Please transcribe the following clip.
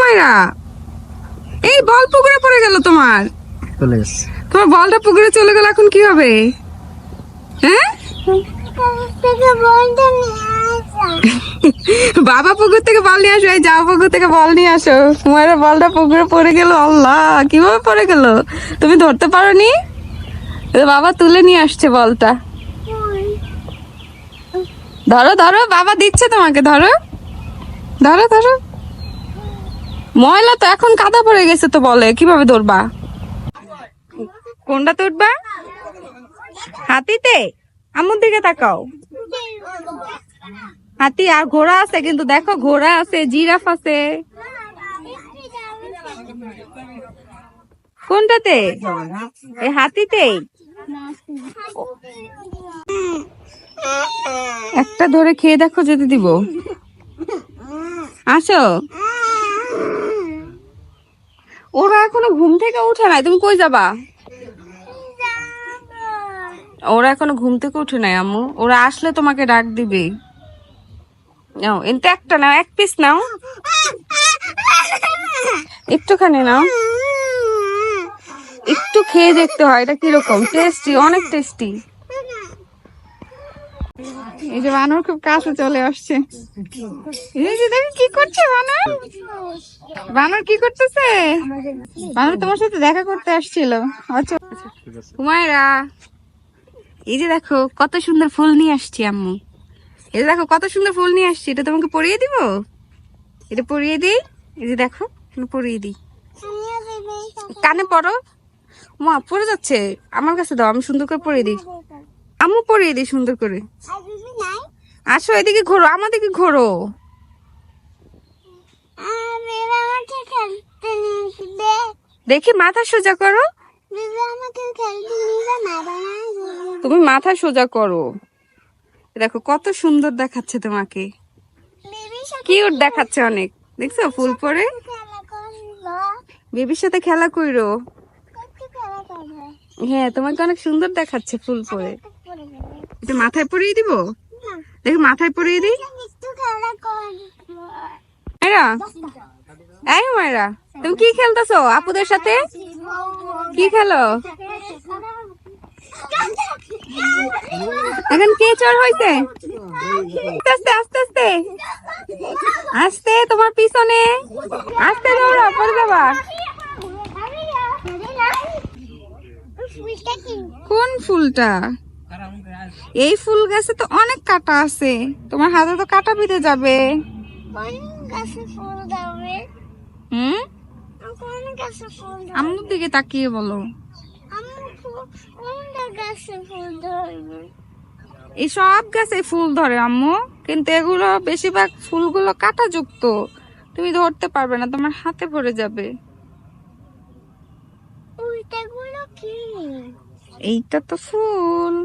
মায়েরা, এই বল পুকুরে পড়ে গেল তোমার। তোমার বলটা পুকুরে চলে গেল, এখন কি হবে? হ্যাঁ, বাবা পুকুর থেকে বল নিয়ে আসো। এই যাও, পুকুর থেকে বল নিয়ে আসো। মায়ের বলটা পুকুরে পড়ে গেল। আল্লাহ, কিভাবে পড়ে গেল? তুমি ধরতে পারোনি? বাবা তুলে নিয়ে আসছে বলটা। ধরো ধরো, বাবা দিচ্ছে তোমাকে, ধরো ধরো ধরো। ময়লা তো, এখন কাদা পড়ে গেছে তো, বলে কিভাবে ধরবা? কোনটা তুলবা? হাতিতে? আম্মুর দিকে তাকাও। হাতি আর ঘোড়া আছে, কিন্তু দেখো ঘোড়া আছে, জিরাফ আছে। কোনটাতে? এই হাতিতে? একটা ধরে খেয়ে দেখো, যেতে দিব। আসো। ওরা এখনো ঘুম থেকে উঠে নাই, তুমি কই যাবা? ওরা এখনো ঘুম থেকে উঠে নাই আম্মু, ওরা আসলে তোমাকে ডাক দিবে। নাও, এতে একটা নাও, এক পিস নাও, একটুখানি নাও, একটু খেয়ে দেখতে হয় এটা কিরকম টেস্টি, অনেক টেস্টি। এই যে বানর খুব কাছে চলে আসছে। এই যে দেখি কি করছে বানর। বানর কি করতেছে? বানর তোমার সাথে দেখা করতে আসছিল। আচ্ছা হুমায়রা, এই যে দেখো কত সুন্দর ফুল নিয়ে আসছি আম্মু। এই যে দেখো কত সুন্দর ফুল নিয়ে আসছি, এটা তোমাকে পরিয়ে দিব। এটা পরিয়ে দিই, এই যে দেখো পরিয়ে দিই। কানে পরো। মা পড়ে যাচ্ছে, আমার কাছে দাও, আমি সুন্দর করে পরিয়ে দিই। আম্মু পরিয়ে দিই সুন্দর করে। আসো এদিকে ঘোরো, আমার দিকে ঘোরো। দেখি মাথা সোজা করো। তুমি মাথা সোজা করো। দেখো কত সুন্দর দেখাচ্ছে তোমাকে, কিউট দেখাচ্ছে অনেক। দেখছো ফুল পরে? বেবির সাথে খেলা কইরো। হ্যাঁ, তোমাকে অনেক সুন্দর দেখাচ্ছে ফুল পরে। এটা মাথায় পরিয়ে দিব, দেখি মাথায় পরিয়ে দিই। এই মায়েরা, তুমি কি খেলতেছো আপুদের সাথে? কি খেলো? এখন কে চোর হয়েছে? আস্তে আস্তে আস্তে আস্তে, তোমার পিছনে আস্তে দৌড়া, পড়ে যাবা। কোন ফুলটা? এই ফুল গাছে তো অনেক কাঁটা আছে, তোমার হাতে তো কাঁটা বিঁধে যাবে। আম্মুর দিকে তাকিয়ে বলো। এই সব গাছে ফুল ধরে আম্মু, কিন্তু এগুলো বেশিরভাগ ফুলগুলো কাঁটা যুক্ত, তুমি ধরতে পারবে না, তোমার হাতে পড়ে যাবে। এইটা তো ফুল।